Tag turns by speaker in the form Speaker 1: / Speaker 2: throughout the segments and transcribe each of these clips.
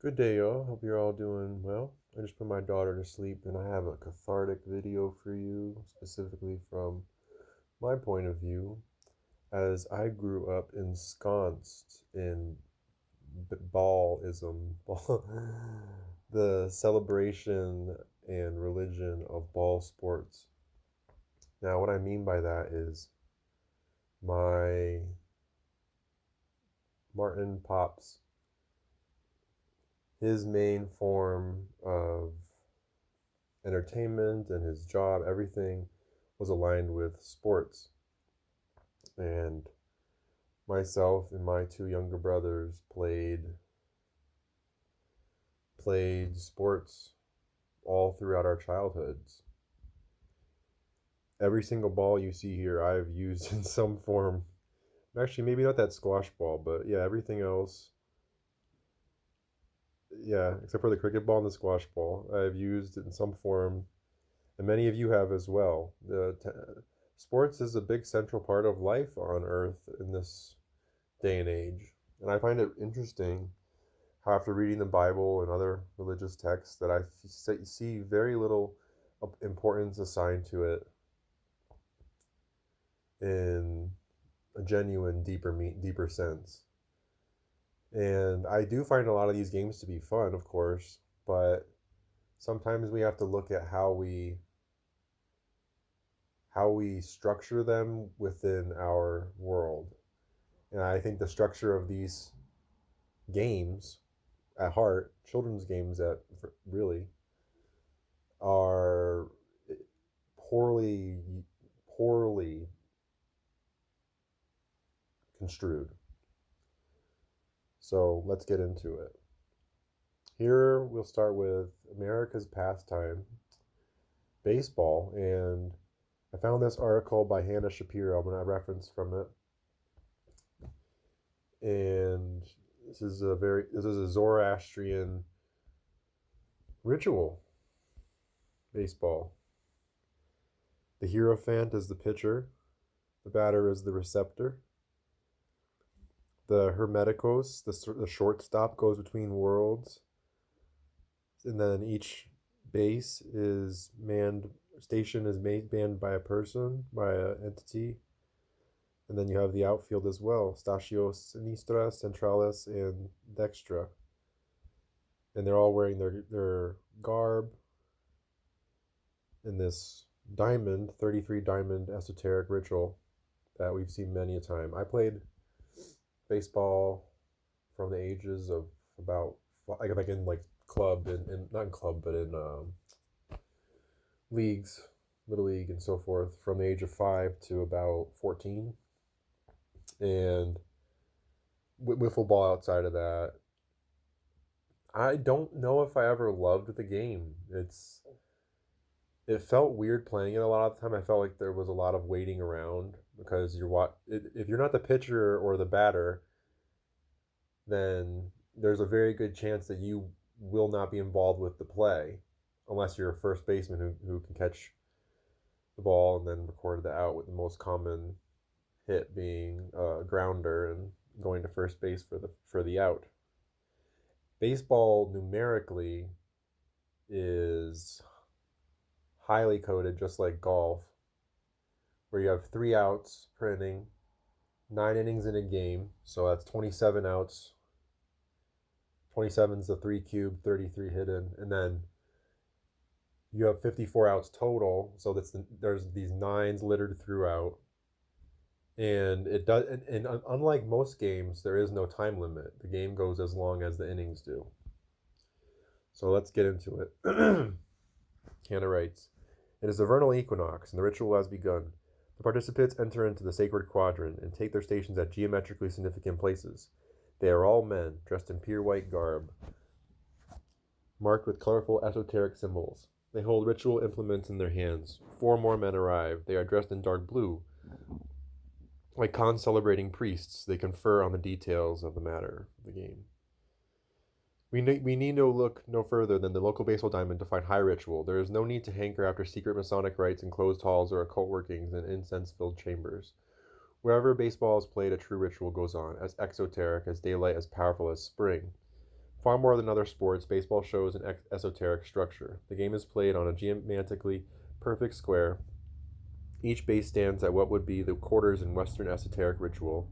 Speaker 1: Good day, y'all. Hope you're all doing well. I just put my daughter to sleep, and I have a cathartic video for you, specifically from my point of view, as I grew up ensconced in ballism, the celebration and religion of ball sports. Now, what I mean by that is my Martin Pops, his main form of entertainment and his job, everything was aligned with sports. And myself and my two younger brothers played sports all throughout our childhoods. Every single ball you see here I've used in some form. Actually, maybe not that squash ball, but yeah, everything else. Yeah, except for the cricket ball and the squash ball, I've used in some form, and many of you have as well. Sports is a big central part of life on Earth in this day and age. And I find it interesting how, after reading the Bible and other religious texts, that see very little importance assigned to it in a genuine, deeper sense. And I do find a lot of these games to be fun, of course, but sometimes we have to look at how we structure them within our world. And I think the structure of these games at heart, children's games at really, are poorly construed. So let's get into it. Here we'll start with America's pastime, baseball, and I found this article by Hannah Shapiro. I'm going to reference from it, and this is a Zoroastrian ritual. Baseball. The hierophant is the pitcher. The batter is the receptor. The hermeticos, the shortstop, goes between worlds, and then each base is manned by a person, by an entity, and then you have the outfield as well: Stachio Sinistra, Centralis, and Dextra, and they're all wearing their garb in this 33 diamond esoteric ritual that we've seen many a time. I played baseball from the ages of about, like in like club and not in club but in leagues, little league and so forth, from the age of 5 to about 14, and wiffle ball outside of that. I don't know if I ever loved the game. It felt weird playing it a lot of the time. I felt like there was a lot of waiting around because if you're not the pitcher or the batter, then there's a very good chance that you will not be involved with the play unless you're a first baseman who can catch the ball and then record the out, with the most common hit being a grounder and going to first base for the out. Baseball numerically is highly coded, just like golf, where you have 3 outs per inning, 9 innings in a game, so that's 27 outs. 27 is the 3 cube, 33 hidden, and then you have 54 outs total. So there's these nines littered throughout, and it does. And unlike most games, there is no time limit. The game goes as long as the innings do. So let's get into it. Hannah writes, "It is the vernal equinox, and the ritual has begun. The participants enter into the sacred quadrant and take their stations at geometrically significant places. They are all men, dressed in pure white garb, marked with colorful esoteric symbols. They hold ritual implements in their hands. 4 more men arrive. They are dressed in dark blue. Like celebrating priests, they confer on the details of the matter of the game. We need look no further than the local baseball diamond to find high ritual. There is no need to hanker after secret Masonic rites in closed halls or occult workings in incense-filled chambers. Wherever baseball is played, a true ritual goes on, as exoteric as daylight, as powerful as spring. Far more than other sports, baseball shows an esoteric structure. The game is played on a geometrically perfect square. Each base stands at what would be the quarters in Western esoteric ritual.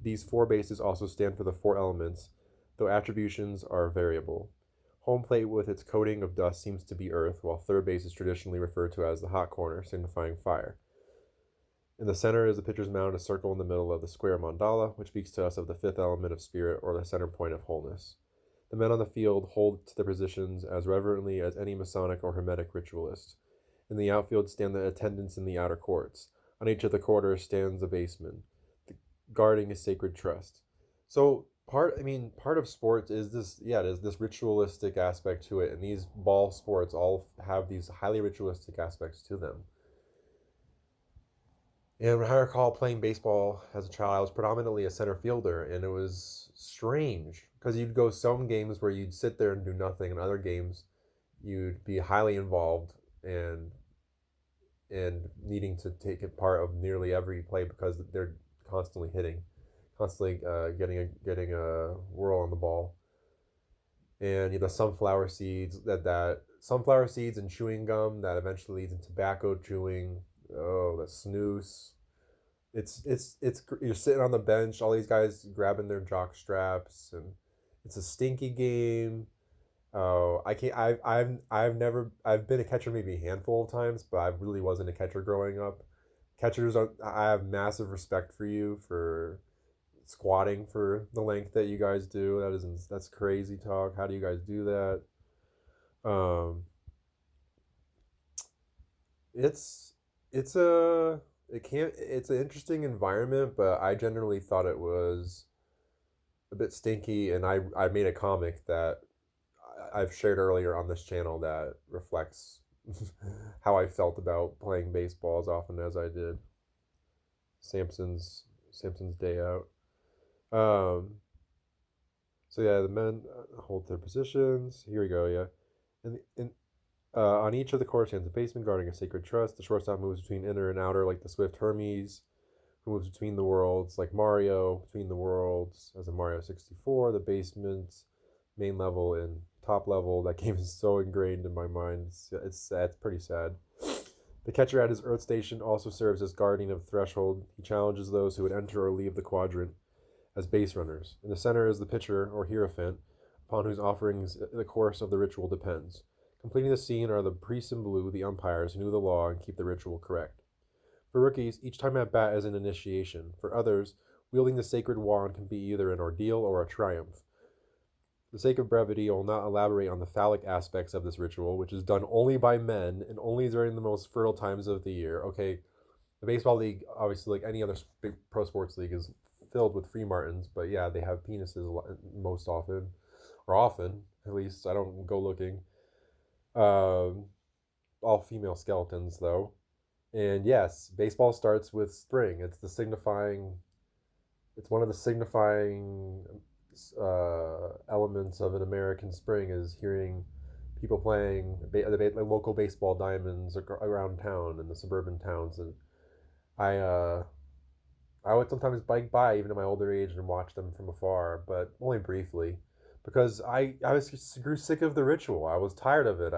Speaker 1: These four bases also stand for the four elements, though attributions are variable. Home plate with its coating of dust seems to be earth, while third base is traditionally referred to as the hot corner, signifying fire. In the center is the pitcher's mound, a circle in the middle of the square mandala, which speaks to us of the fifth element of spirit or the center point of wholeness. The men on the field hold to their positions as reverently as any Masonic or Hermetic ritualist. In the outfield stand the attendants in the outer courts. On each of the quarters stands a baseman, guarding a sacred trust. So part of sports is there's this ritualistic aspect to it, and these ball sports all have these highly ritualistic aspects to them. And when I recall playing baseball as a child, I was predominantly a center fielder, and it was strange because you'd go some games where you'd sit there and do nothing, and other games you'd be highly involved and needing to take a part of nearly every play because they're constantly hitting, constantly getting a whirl on the ball. And the sunflower seeds that sunflower seeds and chewing gum that eventually leads into tobacco chewing. Oh, the snooze. It's you're sitting on the bench, all these guys grabbing their jock straps, and it's a stinky game. Oh, I can't. I've been a catcher maybe a handful of times, but I really wasn't a catcher growing up. Catchers are. I have massive respect for you for squatting for the length that you guys do. That's crazy talk. How do you guys do that? Um, it's it's a it can't it's an interesting environment, but I generally thought it was a bit stinky, and I made a comic that I've shared earlier on this channel that reflects how I felt about playing baseball as often as I did. Samson's Day Out. Um, so yeah, the men hold their positions. Here we go. Yeah, and on each of the court stands a baseman guarding a sacred trust. The shortstop moves between inner and outer like the swift Hermes, who moves between the worlds like Mario between the worlds as in Mario 64. The basement's main level and top level. That game is so ingrained in my mind. It's sad. It's pretty sad. The catcher at his Earth station also serves as guardian of the threshold. He challenges those who would enter or leave the quadrant as base runners. In the center is the pitcher, or hierophant, upon whose offerings the course of the ritual depends. Completing the scene are the priests in blue, the umpires, who knew the law and keep the ritual correct. For rookies, each time at bat is an initiation. For others, wielding the sacred wand can be either an ordeal or a triumph. For the sake of brevity, I will not elaborate on the phallic aspects of this ritual, which is done only by men and only during the most fertile times of the year. Okay, the baseball league, obviously, like any other big pro sports league, is filled with free martins, but yeah, they have penises most often, or often at least. I don't go looking. All female skeletons though, and yes, baseball starts with spring. It's one of the signifying elements of an American spring is hearing people playing the local baseball diamonds around town in the suburban towns, and I uh, I would sometimes bike by even at my older age and watch them from afar, but only briefly, because I grew sick of the ritual. I was tired of it.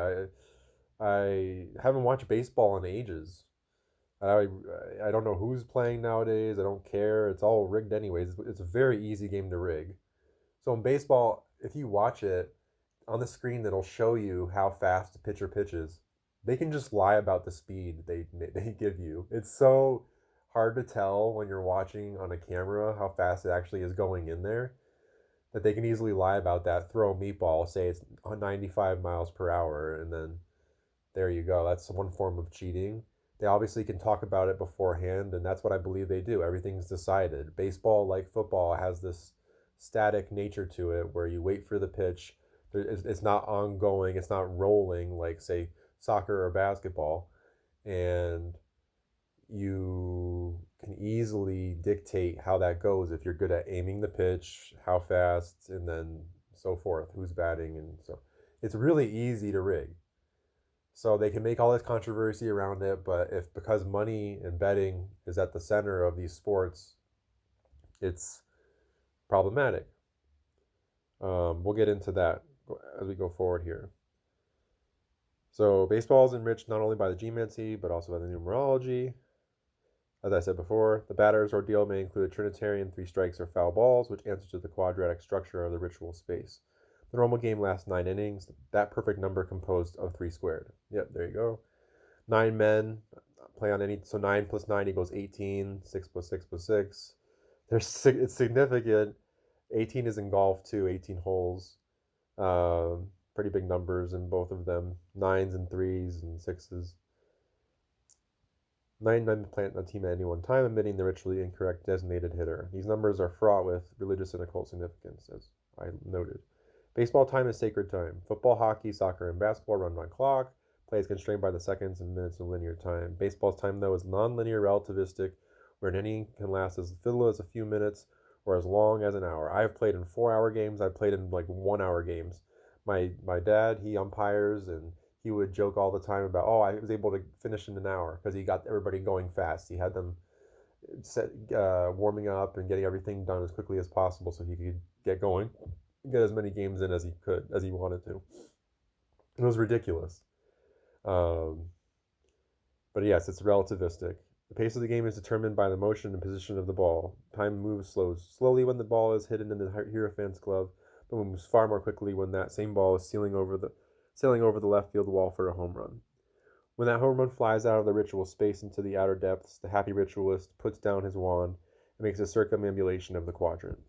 Speaker 1: I haven't watched baseball in ages. I I don't know who's playing nowadays. I don't care. It's all rigged anyways. It's a very easy game to rig. So in baseball, if you watch it on the screen, that'll show you how fast the pitcher pitches. They can just lie about the speed they give you. It's so hard to tell when you're watching on a camera how fast it actually is going in there that they can easily lie about that. Throw a meatball, say it's 95 miles per hour, and then there you go. That's one form of cheating. They obviously can talk about it beforehand, and that's what I believe they do. Everything's decided. Baseball, like football, has this static nature to it where you wait for the pitch. It's not ongoing, it's not rolling like, say, soccer or basketball. And you can easily dictate how that goes if you're good at aiming the pitch, how fast, and then so forth, who's batting. And so it's really easy to rig. So they can make all this controversy around it, but if because money and betting is at the center of these sports, it's problematic. We'll get into that as we go forward here. So baseball is enriched not only by the geomancy, but also by the numerology. As I said before, the batter's ordeal may include a trinitarian 3 strikes or foul balls, which answers to the quadratic structure of the ritual space. The normal game lasts 9 innings, that perfect number composed of 3 squared. Yep, there you go. 9 men play on any, so 9 plus 9 equals 18, 6 plus 6 plus 6. It's significant. 18 is in golf too, 18 holes. Pretty big numbers in both of them. 9s and 3s and 6s. 9 men plant on a team at any one time, omitting the ritually incorrect designated hitter. These numbers are fraught with religious and occult significance, as I noted. Baseball time is sacred time. Football, hockey, soccer, and basketball run on clock. Play is constrained by the seconds and minutes of linear time. Baseball's time, though, is non-linear relativistic, where an inning can last as little as a few minutes or as long as an hour. I've played in 4-hour games. I've played in like 1-hour games. My dad, he umpires, and he would joke all the time about, oh, I was able to finish in an hour because he got everybody going fast. He had them warming up and getting everything done as quickly as possible so he could get going, get as many games in as he could, as he wanted to. It was ridiculous. But yes, it's relativistic. The pace of the game is determined by the motion and position of the ball. Time moves slowly when the ball is hidden in the Hierophant's glove, but moves far more quickly when that same ball is sailing over the left field wall for a home run. When that home run flies out of the ritual space into the outer depths, the happy ritualist puts down his wand and makes a circumambulation of the quadrant.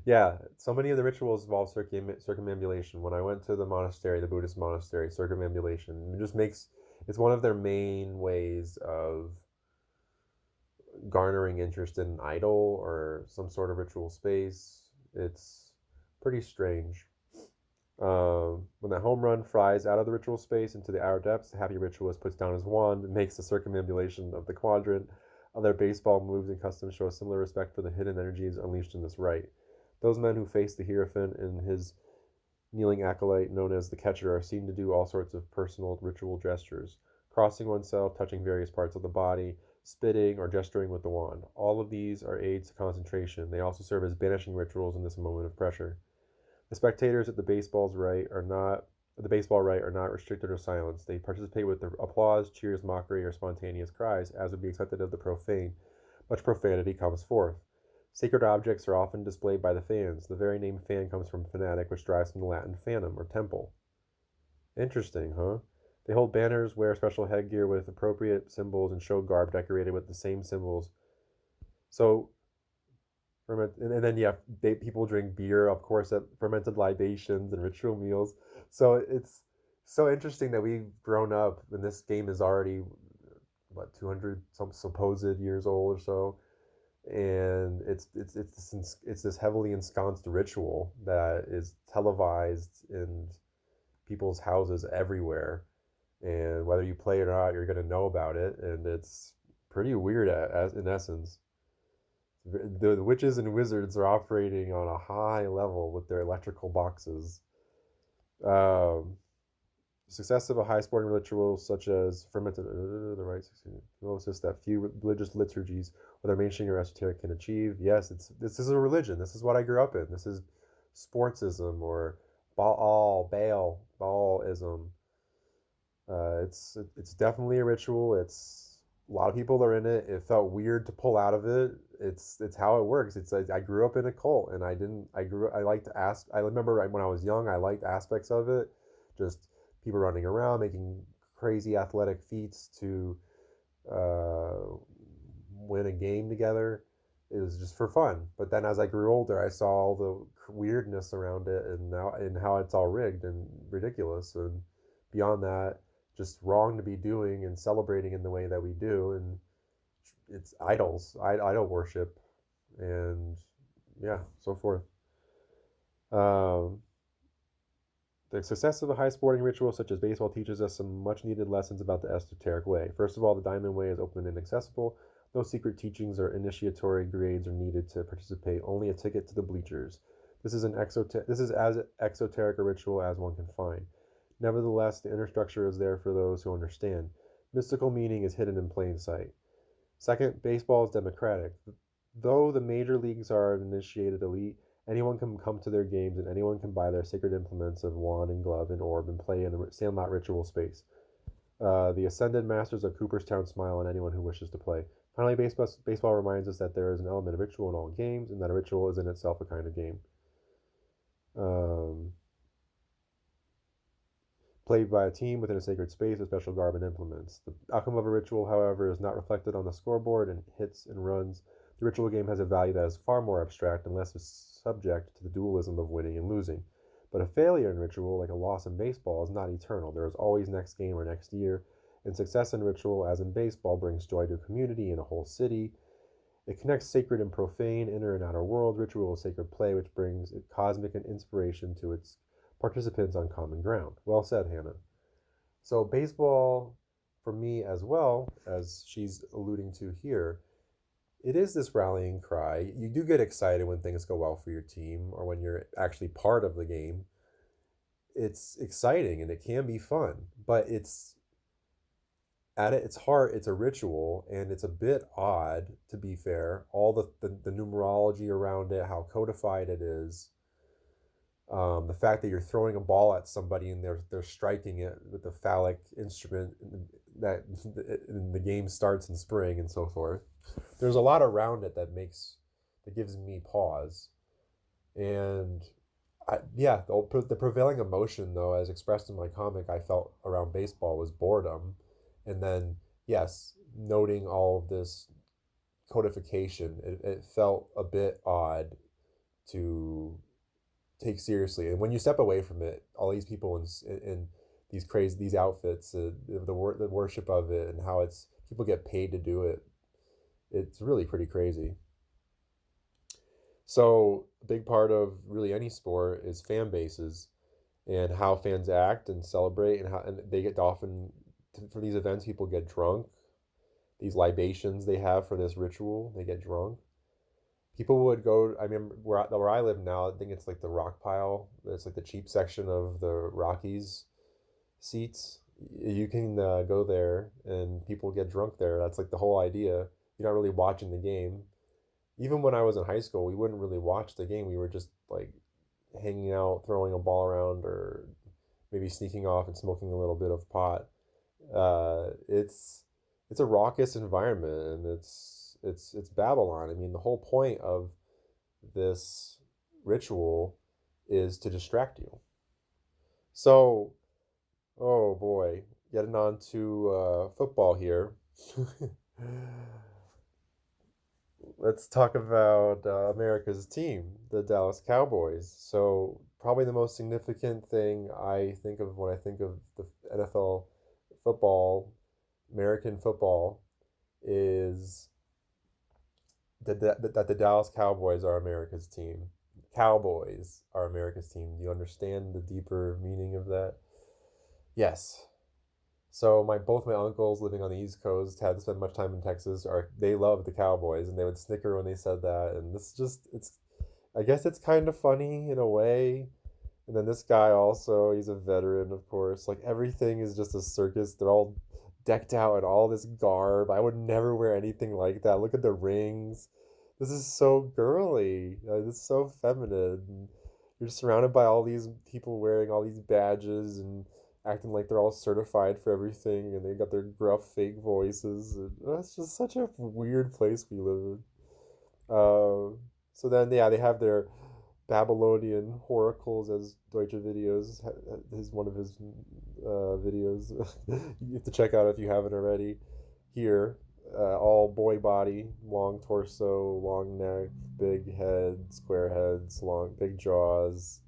Speaker 1: Yeah, so many of the rituals involve circumambulation. When I went to the monastery, the Buddhist monastery, circumambulation, it's one of their main ways of garnering interest in an idol or some sort of ritual space. It's pretty strange. When that home run flies out of the ritual space into the outer depths, the happy ritualist puts down his wand and makes the circumambulation of the quadrant. Other baseball moves and customs show a similar respect for the hidden energies unleashed in this rite. Those men who face the Hierophant and his kneeling acolyte, known as the catcher, are seen to do all sorts of personal ritual gestures, crossing oneself, touching various parts of the body, spitting, or gesturing with the wand. All of these are aids to concentration. They also serve as banishing rituals in this moment of pressure. The spectators at the baseball rite are not restricted or silenced. They participate with the applause, cheers, mockery, or spontaneous cries, as would be expected of the profane. Much profanity comes forth. Sacred objects are often displayed by the fans. The very name fan comes from fanatic, which derives from the Latin fanum, or temple. Interesting, huh? They hold banners, wear special headgear with appropriate symbols, and show garb decorated with the same symbols. So, and then yeah, people drink beer, of course, at fermented libations and ritual meals. So it's so interesting that we've grown up, and this game is already, 200 some supposed years old or so, and it's this heavily ensconced ritual that is televised in people's houses everywhere, and whether you play it or not, you're going to know about it, and it's pretty weird as in essence. The witches and wizards are operating on a high level with their electrical boxes. Um, Success of a high sporting ritual such as fermented the rites that few religious liturgies, whether mainstream or esoteric, can achieve. Yes, this is a religion. This is what I grew up in. This is sportsism or Baalism. It's definitely a ritual. It's a lot of people are in it. It felt weird to pull out of it. It's how it works. I grew up in a cult, and I liked to ask. I remember when I was young, I liked aspects of it, just people running around making crazy athletic feats to win a game together. It was just for fun. But then as I grew older, I saw all the weirdness around it, and how it's all rigged and ridiculous, and beyond that, just wrong to be doing and celebrating in the way that we do. And it's idol worship, and yeah, so forth. The success of a high sporting ritual such as baseball teaches us some much needed lessons about the esoteric way. First of all, the diamond way is open and inaccessible. No secret teachings or initiatory grades are needed to participate, only a ticket to the bleachers. This is as exoteric a ritual as one can find. Nevertheless, the inner structure is there for those who understand. Mystical meaning is hidden in plain sight. Second, baseball is democratic. Though the major leagues are an initiated elite, Anyone can come to their games, and anyone can buy their sacred implements of wand and glove and orb and play in a Sandlot ritual space. The Ascended Masters of Cooperstown smile on anyone who wishes to play. Finally, baseball reminds us that there is an element of ritual in all games, and that a ritual is in itself a kind of game. Um, Played by a team within a sacred space with special garb and implements. The outcome of a ritual, however, is not reflected on the scoreboard and hits and runs. The ritual game has a value that is far more abstract and less subject to the dualism of winning and losing. But a failure in ritual, like a loss in baseball, is not eternal. There is always next game or next year, and success in ritual, as in baseball, brings joy to a community and a whole city. It connects sacred and profane, inner and outer world. Ritual is sacred play, which brings cosmic inspiration to its participants on common ground. Well said, Hannah. So baseball, for me as well, as she's alluding to here, it is this rallying cry. You do get excited when things go well for your team or when you're actually part of the game. It's exciting and it can be fun, but it's at its heart, it's a ritual, and it's a bit odd, to be fair. All the numerology around it, how codified it is, the fact that you're throwing a ball at somebody and they're striking it with a phallic instrument that and the game starts in spring and so forth. There's a lot around it that gives me pause, and yeah, the prevailing emotion, though, as expressed in my comic, I felt around baseball was boredom, and then yes, noting all of this codification, it felt a bit odd to take seriously. And when you step away from it, all these people in these outfits, the worship of it, and how it's people get paid to do it, it's really pretty crazy. So a big part of really any sport is fan bases and how fans act and celebrate, and they get often for these events. People get drunk. These libations they have for this ritual, they get drunk. People would go. I mean, where I live now, I think it's like the rock pile. It's like the cheap section of the Rockies seats. You can go there, and people get drunk there. That's like the whole idea. You're not really watching the game. Even when I was in high school, we wouldn't really watch the game. We were just like hanging out, throwing a ball around, or maybe sneaking off and smoking a little bit of pot. It's a raucous environment, and it's Babylon. I mean, the whole point of this ritual is to distract you. So, oh boy, getting on to football here. Let's talk about America's team, the Dallas Cowboys. So, probably the most significant thing I think of when I think of the NFL football, American football, is that the Dallas Cowboys are America's team. Cowboys are America's team. Do you understand the deeper meaning of that? Yes. So both my uncles living on the East Coast had to spend much time in Texas. They loved the Cowboys, and they would snicker when they said that. And it's I guess it's kind of funny in a way. And then this guy also, he's a veteran, of course. Like everything is just a circus. They're all decked out in all this garb. I would never wear anything like that. Look at the rings. This is so girly. This is so feminine. You're surrounded by all these people wearing all these badges and acting like they're all certified for everything, and they got their gruff fake voices. And it's just such a weird place we live in. So then, yeah, they have their Babylonian oracles, as Deutsche Videos is one of his videos. You have to check out if you haven't already. Here, all boy body, long torso, long neck, big head, square heads, long big jaws.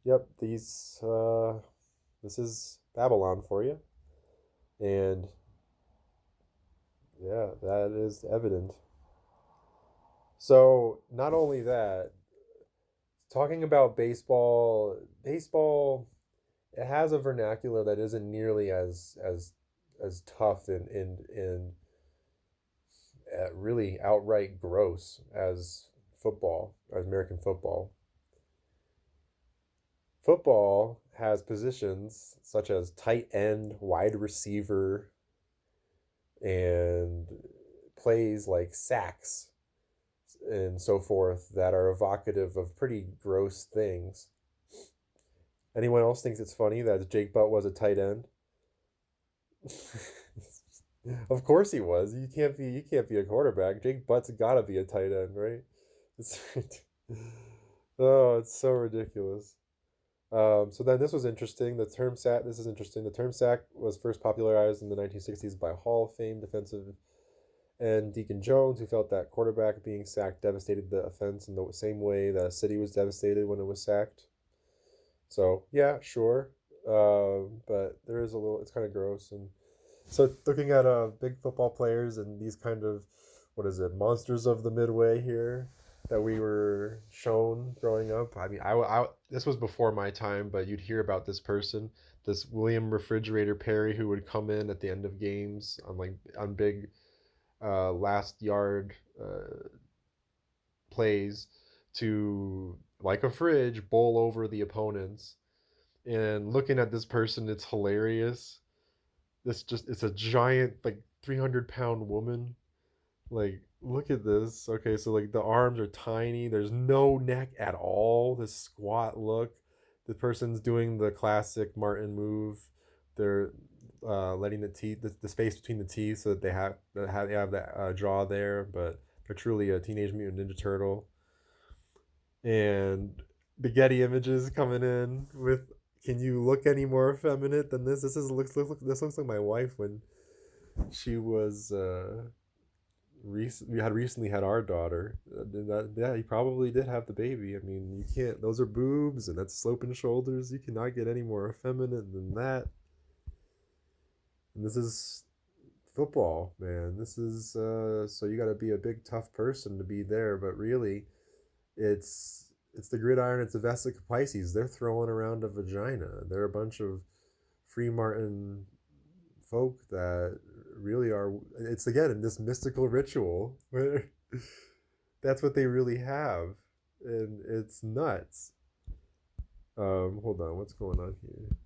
Speaker 1: Yep, this is Babylon for you, and yeah, that is evident. So not only that, talking about baseball, it has a vernacular that isn't nearly as tough and really outright gross as as American football. Football has positions such as tight end, wide receiver, and plays like sacks. and so forth that are evocative of pretty gross things. Anyone else thinks it's funny that Jake Butt was a tight end? Of course he was. You can't be a quarterback. Jake Butt's gotta be a tight end, right? It's oh, it's so ridiculous. So then this was interesting. The term sack. This is interesting. The term sack was first popularized in the 1960s by Hall of Fame defensive end Deacon Jones, who felt that quarterback being sacked devastated the offense in the same way that a city was devastated when it was sacked. So yeah, sure, but there is a little. It's kind of gross. And so looking at big football players and these kind of, what is it, monsters of the midway here that we were shown growing up. I mean, this was before my time, but you'd hear about this person, this William Refrigerator Perry, who would come in at the end of games on big last yard plays to, like a fridge, bowl over the opponents. And looking at this person, it's hilarious. It's a giant, like, 300-pound woman. Like, look at this. Okay, so like the arms are tiny. There's no neck at all. This squat look. The person's doing the classic Martin move. They're letting the space between the teeth, so that they have that jaw there, but they're truly a Teenage Mutant Ninja Turtle. And the Getty Images coming in with, can you look any more effeminate than this? This looks like my wife when she was we had recently had our daughter. Yeah, he probably did have the baby. I mean, you can't. Those are boobs, and that's sloping shoulders. You cannot get any more effeminate than that. And this is football, man. This is so you got to be a big tough person to be there. But really, it's the gridiron. It's the Vesica Pisces. They're throwing around a vagina. They're a bunch of free Martin folk that really are. It's again in this mystical ritual where that's what they really have, and it's nuts. Hold on, what's going on here?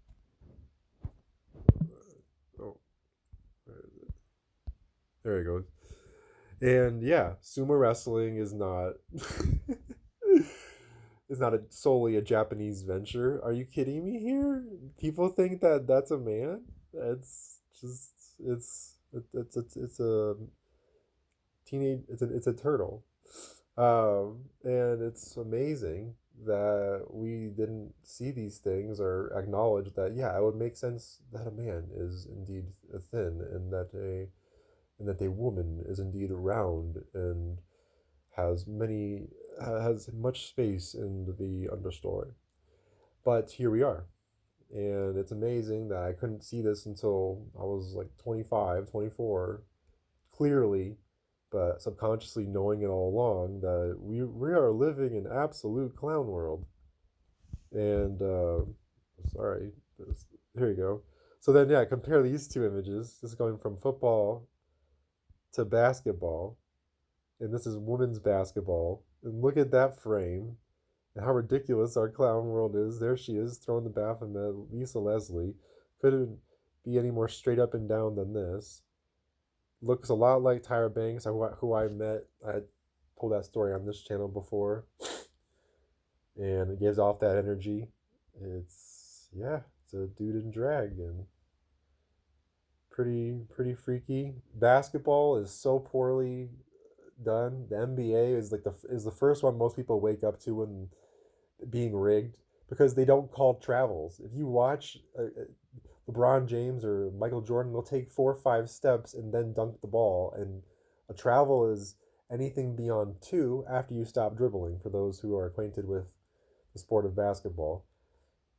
Speaker 1: Oh, there it goes. And yeah, sumo wrestling is not is not solely a Japanese venture. Are you kidding me here? People think that that's a man. It's just it's a teenage. It's a turtle. And it's amazing that we didn't see these things or acknowledge that. Yeah, it would make sense that a man is indeed thin, and that a woman is indeed round and has much space in the understory. But here we are. And it's amazing that I couldn't see this until I was like 25, 24, clearly, but subconsciously knowing it all along that we are living in absolute clown world. And sorry, here you go. So then, yeah, compare these two images. This is going from football to basketball, and this is women's basketball. And look at that frame and how ridiculous our clown world is. There she is, throwing the Baphomet, Lisa Leslie. Couldn't be any more straight up and down than this. Looks a lot like Tyra Banks, who I met. I told that story on this channel before. And it gives off that energy. It's a dude in drag, and pretty freaky. Basketball is so poorly done. The NBA is the first one most people wake up to when being rigged, because they don't call travels. If you watch LeBron James or Michael Jordan, they'll take 4 or 5 steps and then dunk the ball. And a travel is anything beyond 2 after you stop dribbling, for those who are acquainted with the sport of basketball.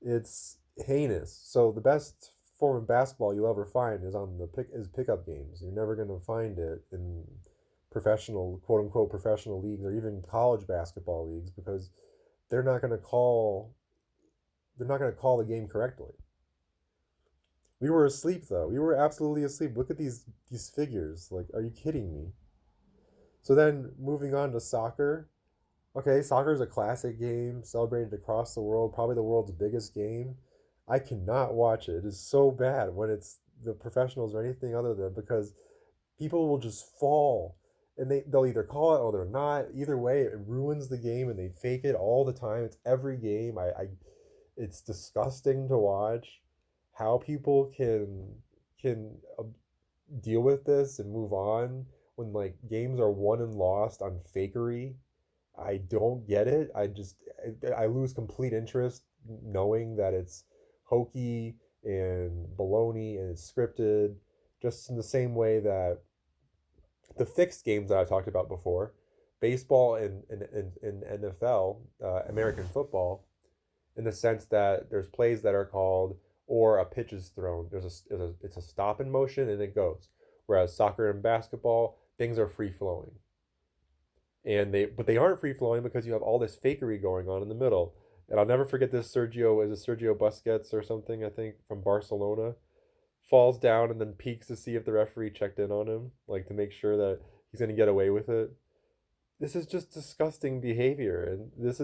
Speaker 1: It's heinous. So the best form of basketball you'll ever find is pickup games. You're never going to find it in professional, quote unquote, professional leagues, or even college basketball leagues, because they're not going to call the game correctly. We were asleep, though. We were absolutely asleep. Look at these figures. Like, are you kidding me? So then, moving on to soccer. Okay, soccer is a classic game, celebrated across the world, probably the world's biggest game. I cannot watch it. It is so bad when it's the professionals or anything other than, because people will just fall and they'll either call it or they're not. Either way, it ruins the game, and they fake it all the time. It's every game. It's disgusting to watch how people can deal with this and move on when like games are won and lost on fakery. I don't get it. I lose complete interest knowing that it's hokey and baloney and it's scripted, just in the same way that the fixed games that I talked about before, baseball and NFL, American football, in the sense that there's plays that are called or a pitch is thrown. It's a stop in motion and it goes. Whereas soccer and basketball, things are free flowing, but they aren't free flowing because you have all this fakery going on in the middle. And I'll never forget this. Sergio Busquets or something, I think, from Barcelona, falls down and then peeks to see if the referee checked in on him, like to make sure that he's going to get away with it. This is just disgusting behavior, and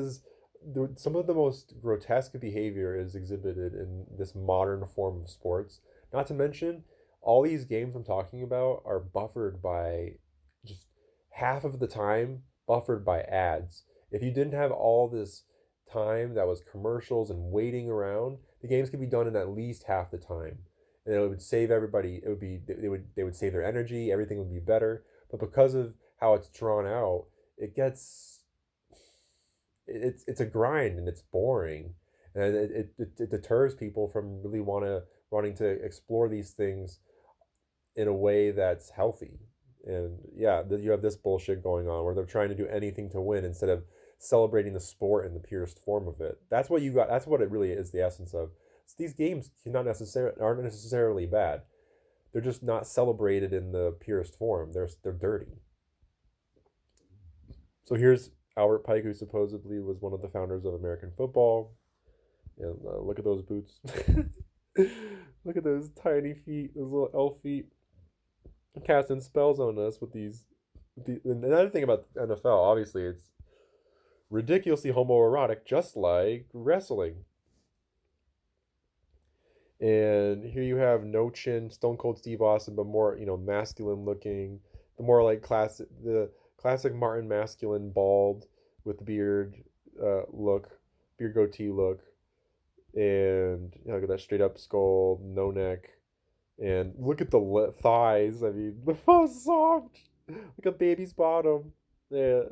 Speaker 1: some of the most grotesque behavior is exhibited in this modern form of sports. Not to mention, all these games I'm talking about are buffered by just half of the time buffered by ads. If you didn't have all this time that was commercials and waiting around, the games could be done in at least half the time. And it would save everybody. It would be they would save their energy, everything would be better. But because of how it's drawn out, it gets it's a grind and it's boring, and it deters people from really wanting to explore these things in a way that's healthy. And yeah, you have this bullshit going on where they're trying to do anything to win instead of celebrating the sport in the purest form of it. That's what you got. That's what it really is, the essence of. So these games aren't necessarily bad. They're just not celebrated in the purest form. They're dirty. So here's Albert Pike, who supposedly was one of the founders of American football. And look at those boots. Look at those tiny feet, those little elf feet, casting spells on us with these. And another thing about the NFL, obviously, it's ridiculously homoerotic, just like wrestling. And here you have no chin, Stone Cold Steve Austin, but more masculine looking, the more like the classic Martin masculine, bald with the beard look, beard goatee look, and look at that straight up skull, no neck, and look at the thighs. I mean, the most soft, like a baby's bottom. Yeah,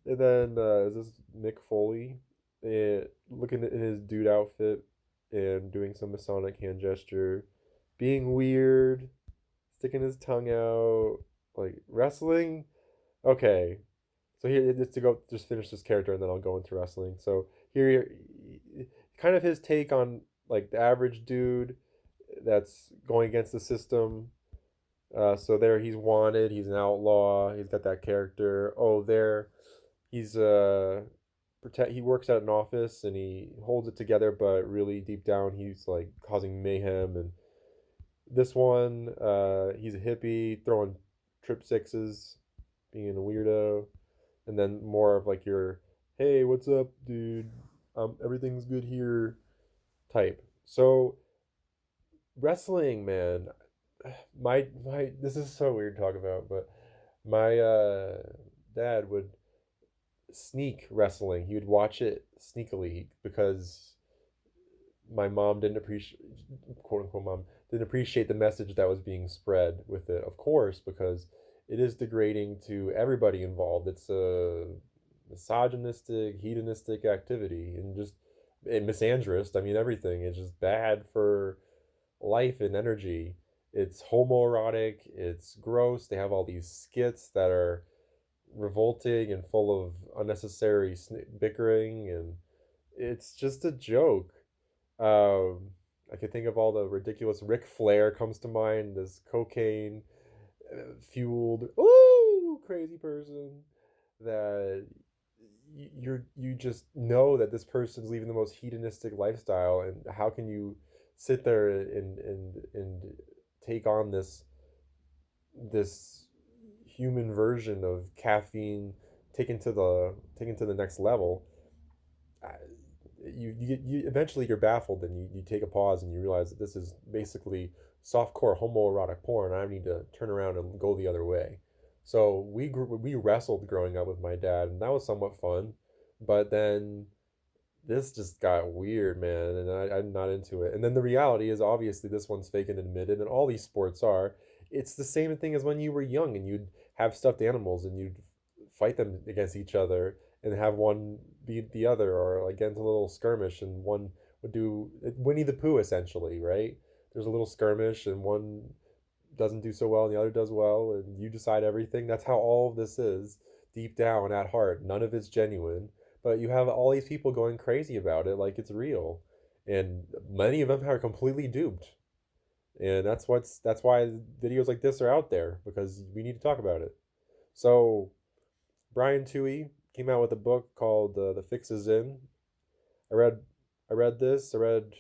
Speaker 1: and then is this Mick Foley? Looking in his dude outfit and doing some Masonic hand gesture, being weird, sticking his tongue out, like wrestling. Okay, so here just to go just finish this character and then I'll go into wrestling. So here, kind of his take on like the average dude that's going against the system. So there he's wanted, he's an outlaw, he's got that character. Oh, there he's he works at an office and he holds it together, but really deep down he's like causing mayhem. And this one, he's a hippie throwing trip sixes, being a weirdo. And then more of like your, hey, what's up, dude? Everything's good here type. So wrestling, man, my this is so weird to talk about, but my dad would sneak wrestling. He would watch it sneakily because my mom didn't appreciate, quote unquote mom didn't appreciate the message that was being spread with it, of course, because it is degrading to everybody involved. It's a misogynistic, hedonistic activity, and just misandrist. I mean, everything. It's just bad for life and energy. It's homoerotic. It's gross. They have all these skits that are revolting and full of unnecessary bickering, and it's just a joke. I can think of all the ridiculous. Ric Flair comes to mind. This cocaine fueled, ooh, crazy person that you just know that this person's leaving the most hedonistic lifestyle, and how can you sit there and take on this human version of caffeine taken to the next level. Uh, you eventually you're baffled, and you take a pause and you realize that this is basically softcore homoerotic porn. I need to turn around and go the other way. So we wrestled growing up with my dad, and that was somewhat fun. But then this just got weird, man, and I'm not into it. And then the reality is, obviously, this one's fake and admitted, and all these sports are. It's the same thing as when you were young and you'd have stuffed animals and you'd fight them against each other and have one beat the other, or like get into a little skirmish, and one would do Winnie the Pooh essentially, right? There's a little skirmish, and one doesn't do so well and the other does well, and you decide everything. That's how all of this is deep down at heart. None of it's genuine, but you have all these people going crazy about it like it's real, and many of them are completely duped. And that's why videos like this are out there, because we need to talk about it. So Brian Toohey came out with a book called The Fix Is In. I read I read,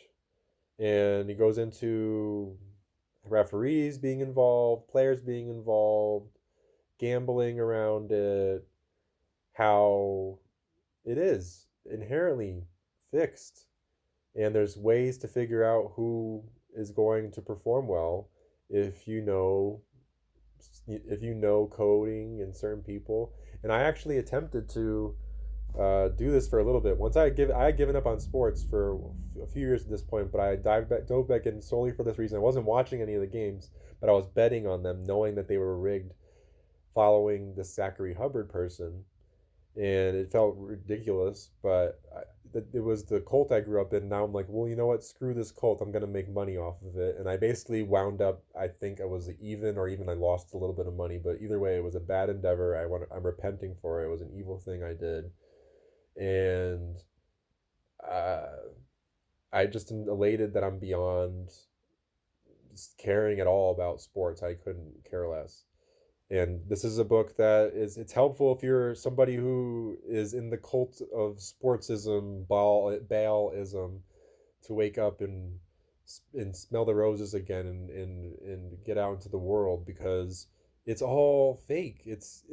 Speaker 1: and he goes into referees being involved, players being involved, gambling around it, how it is inherently fixed, and there's ways to figure out who is going to perform well if you know coding and certain people. And I actually attempted to do this for a little bit. I had given up on sports for a few years at this point, but I dove back in solely for this reason. I wasn't watching any of the games, but I was betting on them, knowing that they were rigged, following the Zachary Hubbard person, and it felt ridiculous. But it was the cult I grew up in. Now I'm like, well, you know what? Screw this cult. I'm gonna make money off of it. And I basically wound up. I think I was even, or even I lost a little bit of money. But either way, it was a bad endeavor. I'm repenting for it. It was an evil thing I did, and uh, I just am elated that I'm beyond just caring at all about sports. I couldn't care less. And this is a book that it's helpful if you're somebody who is in the cult of sportsism, Baalism, to wake up and smell the roses again, and get out into the world, because it's all fake. It's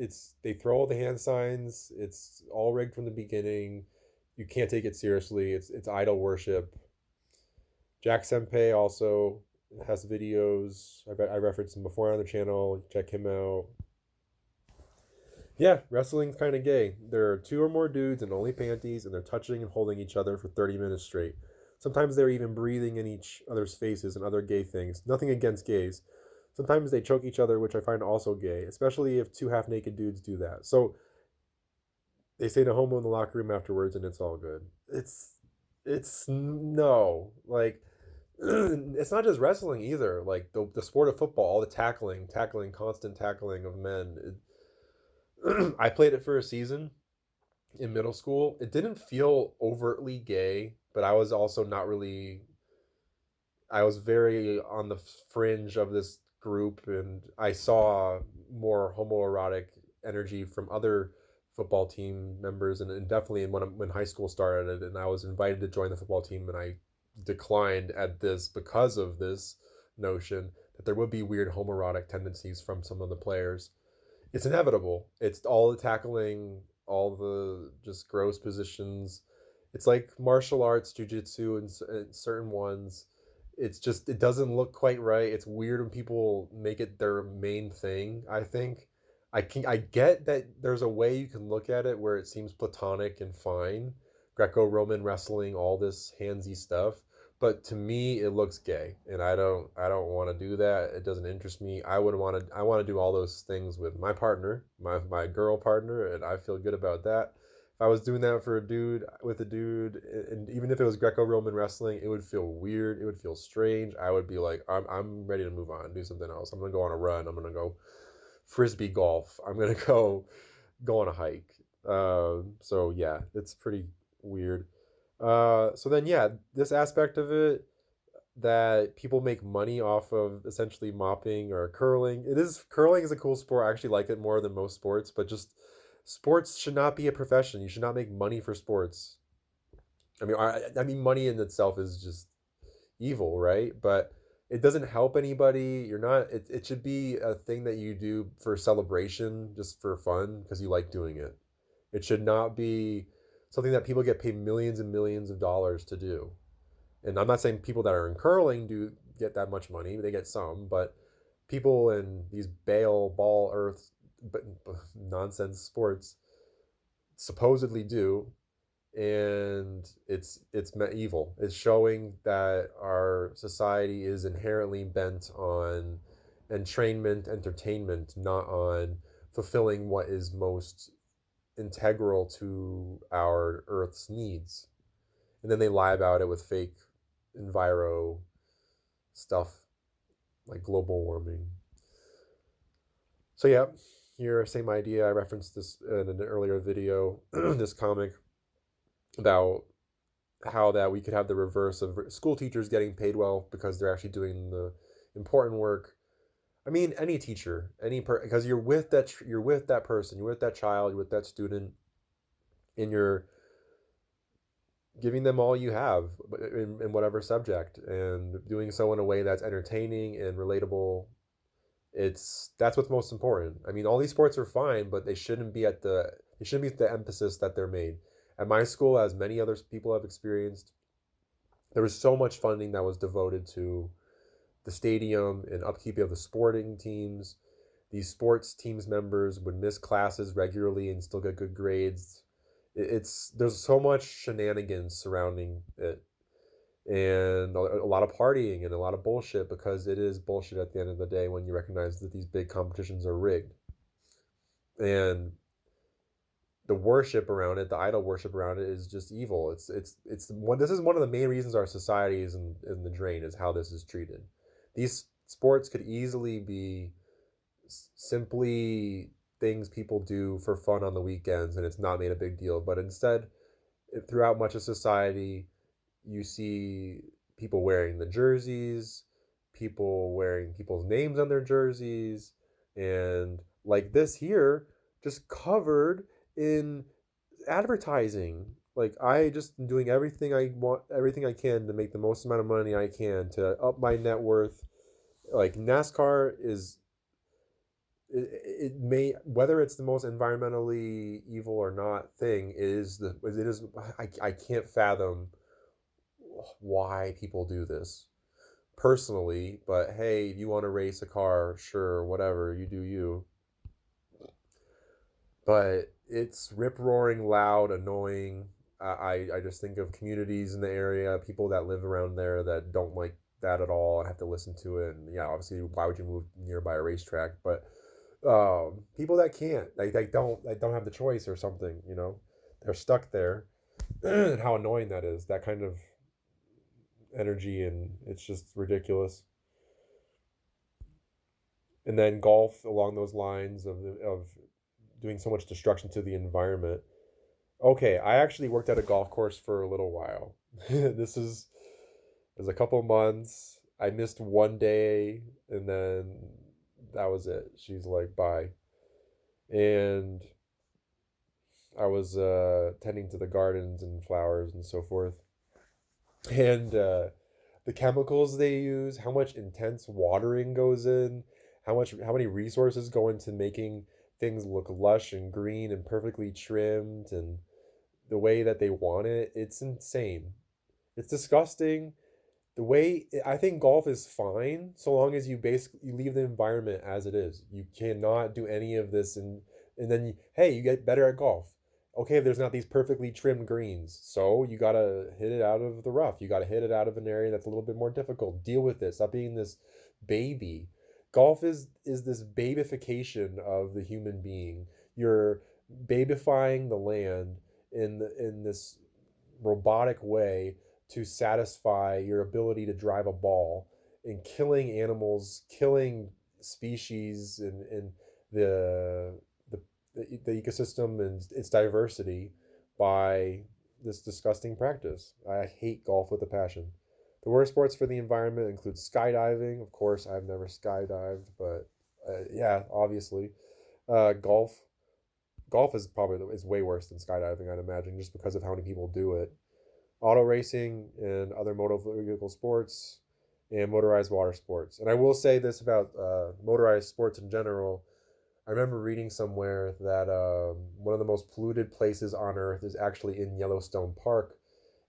Speaker 1: they throw all the hand signs. It's all rigged from the beginning. You can't take it seriously. It's idol worship. Jack Senpei also has videos. I referenced him before on the channel. Check him out. Yeah, wrestling's kind of gay. There are two or more dudes in only panties, and they're touching and holding each other for 30 minutes straight. Sometimes they're even breathing in each other's faces and other gay things. Nothing against gays. Sometimes they choke each other, which I find also gay, especially if two half naked dudes do that. So they say no homo in the locker room afterwards, and it's all good. It's no, like, it's not just wrestling either. Like the sport of football, all the constant tackling of men. I played it for a season in middle school. It didn't feel overtly gay, but I was also not really. I was very on the fringe of this group, and I saw more homoerotic energy from other football team members, and definitely when high school started, and I was invited to join the football team, and I declined at this because of this notion that there would be weird homoerotic tendencies from some of the players. It's inevitable. It's all the tackling, all the just gross positions. It's like martial arts, jujitsu, and certain ones. It's just it doesn't look quite right. It's weird when people make it their main thing. I think I get that there's a way you can look at it where it seems platonic and fine, Greco-Roman wrestling, all this handsy stuff. But to me, it looks gay, and I don't want to do that. It doesn't interest me. I want to do all those things with my partner, my girl partner, and I feel good about that. If I was doing that for a dude with a dude, and even if it was Greco-Roman wrestling, it would feel weird. It would feel strange. I would be like, I'm ready to move on, do something else. I'm gonna go on a run. I'm gonna go frisbee golf. I'm gonna go on a hike. So yeah, it's pretty weird. So then yeah, this aspect of it, that people make money off of essentially mopping or curling. Curling is a cool sport. I actually like it more than most sports, but just sports should not be a profession. You should not make money for sports. I mean, money in itself is just evil, right? But it doesn't help anybody. You're not. It should be a thing that you do for celebration, just for fun, because you like doing it. It should not be something that people get paid millions and millions of dollars to do. And I'm not saying people that are in curling do get that much money. They get some, but people in these ball earth but nonsense sports supposedly do, and it's evil. It's showing that our society is inherently bent on entrainment, entertainment, not on fulfilling what is most integral to our Earth's needs. And then they lie about it with fake enviro stuff like global warming. So yeah, here, same idea. I referenced this in an earlier video, this comic about how that we could have the reverse of school teachers getting paid well because they're actually doing the important work. I mean, any teacher, because you're with that person, you're with that child, you're with that student, and you're giving them all you have in whatever subject, and doing so in a way that's entertaining and relatable. That's what's most important. I mean, all these sports are fine, but they shouldn't be at the emphasis that they're made. At my school, as many other people have experienced, there was so much funding that was devoted to the stadium and upkeep of the sporting teams. These sports teams members would miss classes regularly and still get good grades. There's so much shenanigans surrounding it, and a lot of partying and a lot of bullshit, because it is bullshit at the end of the day when you recognize that these big competitions are rigged. And the worship around it, the idol worship around it, is just evil. It's one. This is one of the main reasons our society is in the drain, is how this is treated. These sports could easily be simply things people do for fun on the weekends, and it's not made a big deal. But instead, throughout much of society, you see people wearing the jerseys, people wearing people's names on their jerseys, and like this here, just covered in advertising. Like, I just am doing everything I want, everything I can to make the most amount of money I can to up my net worth. Like, NASCAR is, it may, whether it's the most environmentally evil or not thing, it is. I can't fathom why people do this personally. But hey, if you want to race a car, sure, whatever, you do you. But it's rip roaring loud, annoying. I just think of communities in the area, people that live around there that don't like that at all and have to listen to it. And yeah, obviously, why would you move nearby a racetrack? But people that can't, they don't have the choice or something. They're stuck there, and how annoying that is. That kind of energy, and it's just ridiculous. And then golf along those lines of doing so much destruction to the environment. Okay, I actually worked at a golf course for a little while. This is it was a couple months. I missed one day, and then that was it. She's like, bye. And I was tending to the gardens and flowers and so forth. And the chemicals they use, how much intense watering goes in, how many resources go into making things look lush and green and perfectly trimmed, and the way that they want it, it's insane. It's disgusting. The way I think golf is fine so long as you leave the environment as it is. You cannot do any of this, and then hey, you get better at golf. Okay, there's not these perfectly trimmed greens, so you gotta hit it out of the rough. You gotta hit it out of an area that's a little bit more difficult. Deal with it. Stop being this baby. Golf is this babification of the human being. You're babifying the land in this robotic way to satisfy your ability to drive a ball, and killing animals, killing species, and the the the ecosystem and its diversity by this disgusting practice. I hate golf with a passion. The worst sports for the environment include skydiving. Of course, I've never skydived, but yeah, obviously, golf. Golf is is way worse than skydiving, I'd imagine, just because of how many people do it. Auto racing and other motor vehicle sports, and motorized water sports. And I will say this about motorized sports in general. I remember reading somewhere that one of the most polluted places on Earth is actually in Yellowstone Park,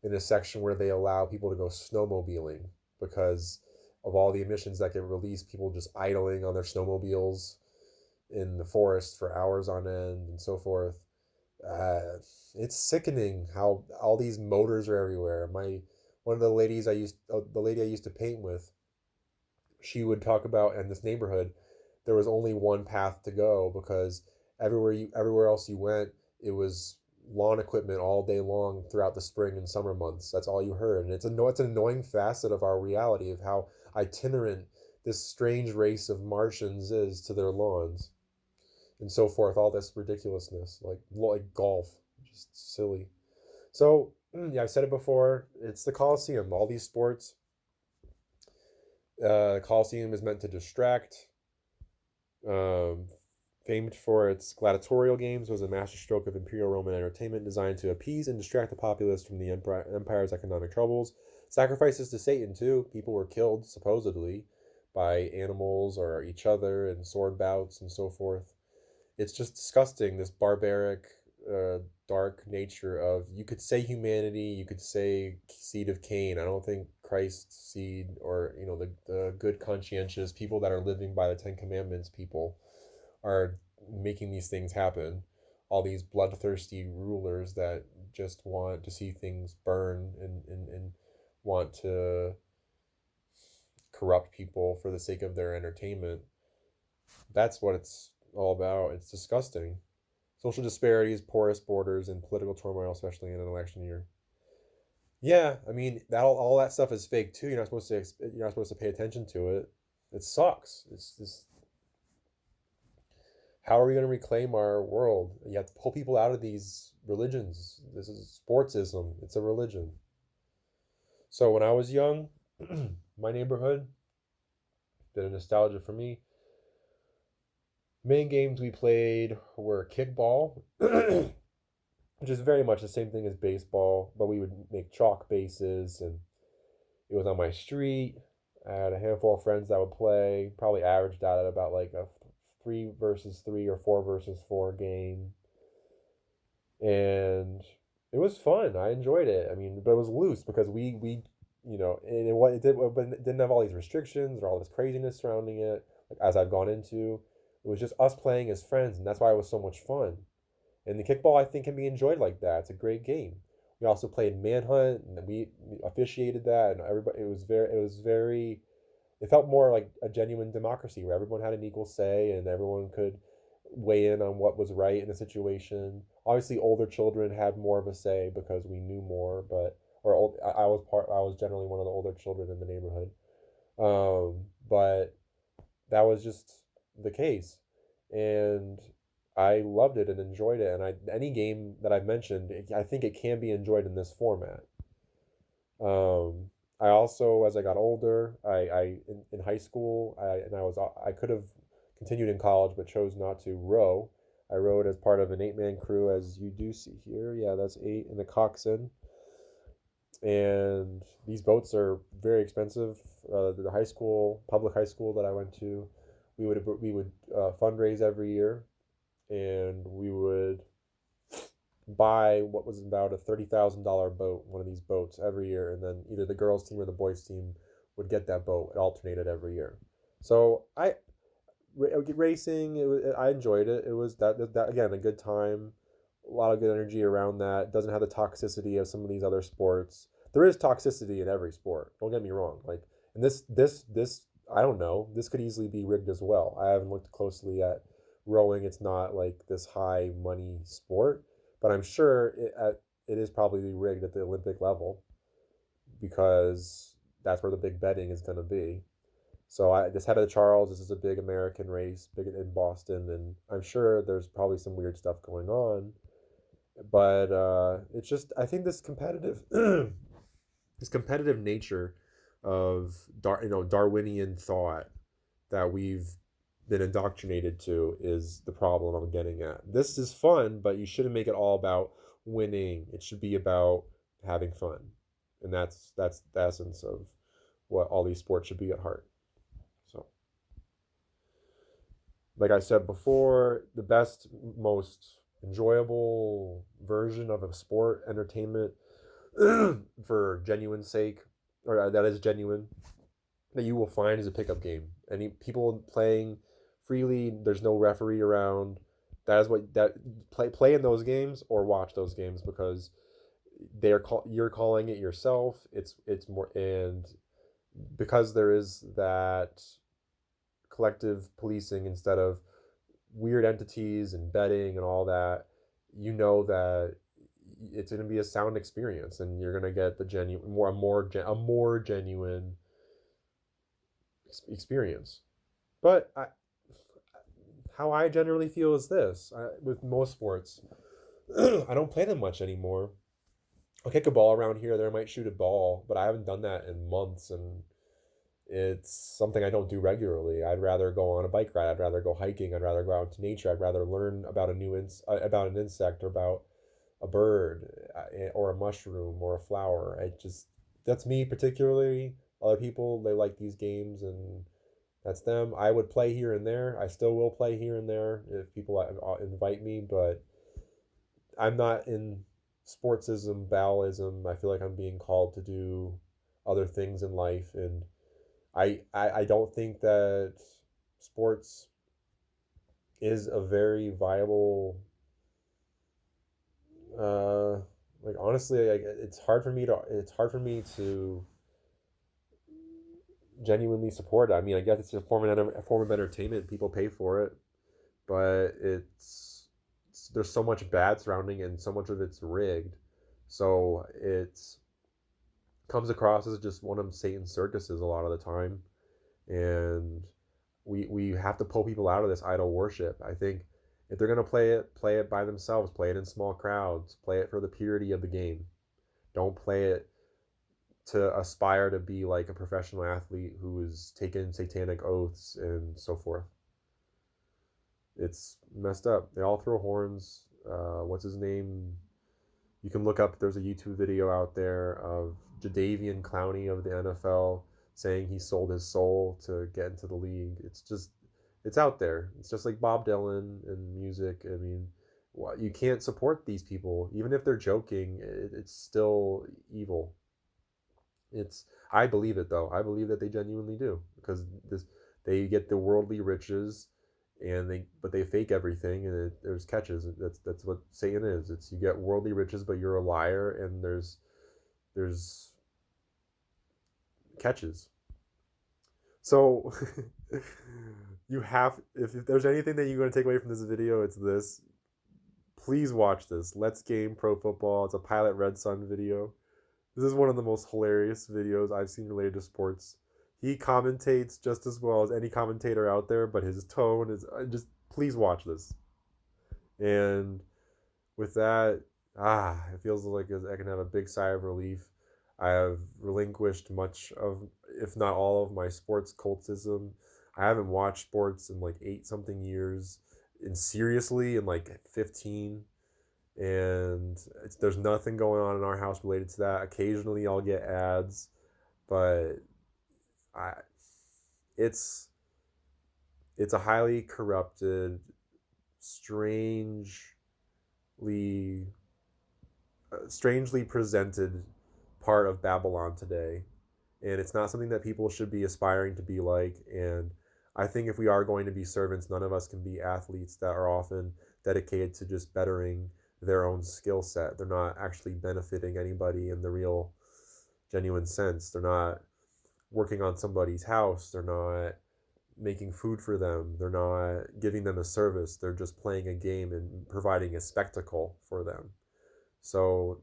Speaker 1: in a section where they allow people to go snowmobiling because of all the emissions that get released, people just idling on their snowmobiles. in the forest for hours on end and so forth. Uh, it's sickening how all these motors are everywhere. One of the ladies the lady I used to paint with, she would talk about in this neighborhood, there was only one path to go because everywhere else you went, it was lawn equipment all day long throughout the spring and summer months. That's all you heard, and it's an annoying facet of our reality of how itinerant this strange race of Martians is to their lawns and so forth. All this ridiculousness, like golf, just silly. So yeah, I said it before. It's the Coliseum. All these sports. Coliseum is meant to distract. Um, Famed for its gladiatorial games, was a masterstroke of Imperial Roman entertainment designed to appease and distract the populace from the empire's economic troubles. Sacrifices to Satan, too. People were killed, supposedly, by animals or each other in sword bouts and so forth. It's just disgusting, this barbaric, dark nature of, you could say humanity, you could say seed of Cain. I don't think Christ's seed, or the good conscientious people that are living by the Ten Commandments, people are making these things happen. All these bloodthirsty rulers that just want to see things burn and want to corrupt people for the sake of their entertainment. That's what it's all about. It's disgusting. Social disparities, porous borders, and political turmoil, especially in an election year. Yeah, I mean that all that stuff is fake too. You're not supposed to pay attention to it. It sucks. It's just, how are we going to reclaim our world? You have to pull people out of these religions. This is sportsism. It's a religion. So when I was young, my neighborhood, bit of nostalgia for me. Main games we played were kickball, which is very much the same thing as baseball, but we would make chalk bases, and it was on my street. I had a handful of friends that would play, probably averaged out at about like a 3 versus 3 or 4 versus 4 game. And it was fun. I enjoyed it. I mean, but it was loose because and but it didn't have all these restrictions or all this craziness surrounding it. Like, as I've gone into, it was just us playing as friends, and that's why it was so much fun. And the kickball, I think, can be enjoyed like that. It's a great game. We also played manhunt, and we officiated that, and everybody. It felt more like a genuine democracy where everyone had an equal say and everyone could weigh in on what was right in the situation. Obviously, older children had more of a say because we knew more, but or old, I was generally one of the older children in the neighborhood. But that was just the case, and I loved it and enjoyed it. And any game that I've mentioned, I think it can be enjoyed in this format. I also, as I got older, in high school, I could have continued in college, but chose not to row. I rowed as part of an 8-man crew, as you do see here. Yeah, that's 8 in the coxswain. And these boats are very expensive. The public high school that I went to, we would fundraise every year, and we would buy what was about a $30,000 boat, one of these boats, every year, and then either the girls team or the boys team would get that boat. It alternated every year. So racing, I enjoyed it. It was that again, a good time, a lot of good energy around that. It doesn't have the toxicity of some of these other sports. There is toxicity in every sport. Don't get me wrong. Like, and this I don't know. This could easily be rigged as well. I haven't looked closely at rowing. It's not like this high money sport, but I'm sure it is probably rigged at the Olympic level because that's where the big betting is going to be. So this head of the Charles, this is a big American race, big in Boston, and I'm sure there's probably some weird stuff going on. But it's just, I think this competitive this competitive nature of Darwinian thought that we've been indoctrinated to is the problem I'm getting at. This is fun, but you shouldn't make it all about winning. It should be about having fun, and that's the essence of what all these sports should be at heart. So, like I said before, the best, most enjoyable version of a sport entertainment for genuine sake, or that is genuine, that you will find is a pickup game. Any people playing freely. There's no referee around. That is what that play in those games or watch those games because you're calling it yourself. It's more, and because there is that collective policing instead of weird entities and betting and all that, you know that it's going to be a sound experience and you're going to get the genuine a more genuine experience. But how I generally feel is this, with most sports, I don't play them much anymore. I'll kick a ball around here or there, I might shoot a ball, but I haven't done that in months, and it's something I don't do regularly. I'd rather go on a bike ride. I'd rather go hiking. I'd rather go out into nature. I'd rather learn about about an insect or about a bird or a mushroom or a flower. That's me particularly. Other people, they like these games and that's them. I would play here and there. I still will play here and there if people invite me, but I'm not in sportsism, ballism. I feel like I'm being called to do other things in life, and I don't think that sports is a very viable, like honestly, like it's hard for me to genuinely support it. I mean, I guess it's a form of entertainment. People pay for it, but there's so much bad surrounding it and so much of it's rigged. So it's comes across as just one of Satan's circuses a lot of the time. And we have to pull people out of this idol worship. I think if they're gonna play it by themselves, play it in small crowds, play it for the purity of the game. Don't play it to aspire to be like a professional athlete who is taking satanic oaths and so forth. It's messed up. They all throw horns. What's his name? You can look up. There's a YouTube video out there of Jadeveon Clowney of the NFL saying he sold his soul to get into the league. It's out there. It's just like Bob Dylan and music. I mean, you can't support these people even if they're joking. It's still evil. I believe it though. I believe that they genuinely do because they get the worldly riches, and they fake everything, and there's catches. That's what Satan is. It's you get worldly riches, but you're a liar, and there's catches. So if there's anything that you're going to take away from this video, it's this. Please watch this. Let's Game Pro Football. It's a Pilot Red Sun video. This is one of the most hilarious videos I've seen related to sports. He commentates just as well as any commentator out there, but his tone is just, please watch this. And with that, it feels like I can have a big sigh of relief. I have relinquished much of, if not all of, my sports cultism. I haven't watched sports in like 8-something years, and seriously in like 15. And there's nothing going on in our house related to that. Occasionally I'll get ads, but it's a highly corrupted, strangely presented part of Babylon today, and it's not something that people should be aspiring to be like. And I think if we are going to be servants, none of us can be athletes that are often dedicated to just bettering their own skill set. They're not actually benefiting anybody in the real, genuine sense. They're not working on somebody's house. They're not making food for them. They're not giving them a service. They're just playing a game and providing a spectacle for them. So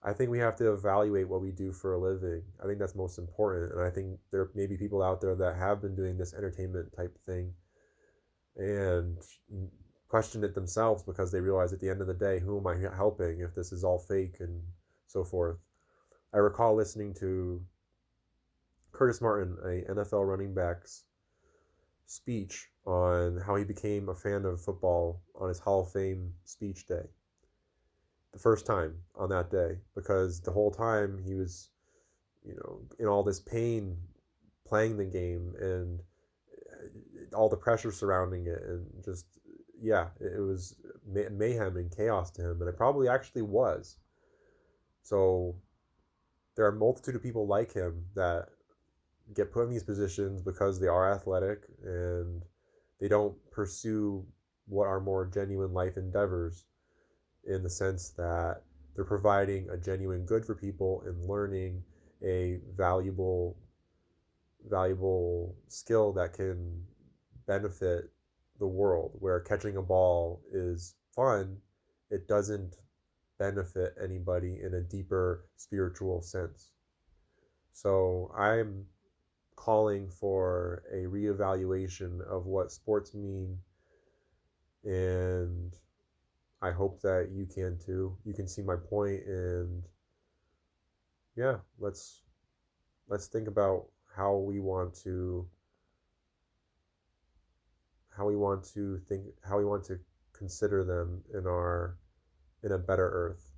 Speaker 1: I think we have to evaluate what we do for a living. I think that's most important. And I think there may be people out there that have been doing this entertainment type thing and question it themselves because they realize at the end of the day, who am I helping if this is all fake and so forth. I recall listening to Curtis Martin, a NFL running back's speech on how he became a fan of football on his Hall of Fame speech day. The first time on that day, because the whole time he was, in all this pain playing the game and all the pressure surrounding it, and just, it was mayhem and chaos to him, and it probably actually was. So there are a multitude of people like him that get put in these positions because they are athletic and They don't pursue what are more genuine life endeavors, in the sense that they're providing a genuine good for people and learning a valuable skill that can benefit the world. Where catching a ball is fun, it doesn't benefit anybody in a deeper spiritual sense. So I'm calling for a reevaluation of what sports mean, and I hope that you can too. You can see my point, and yeah, let's think about how we want to how we want to consider them in a better earth,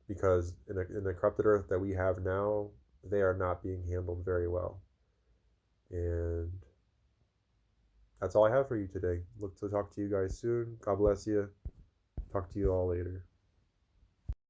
Speaker 1: because in the corrupted earth that we have now, they are not being handled very well. And that's all I have for you today. Look to talk to you guys soon. God bless you. Talk to you all later.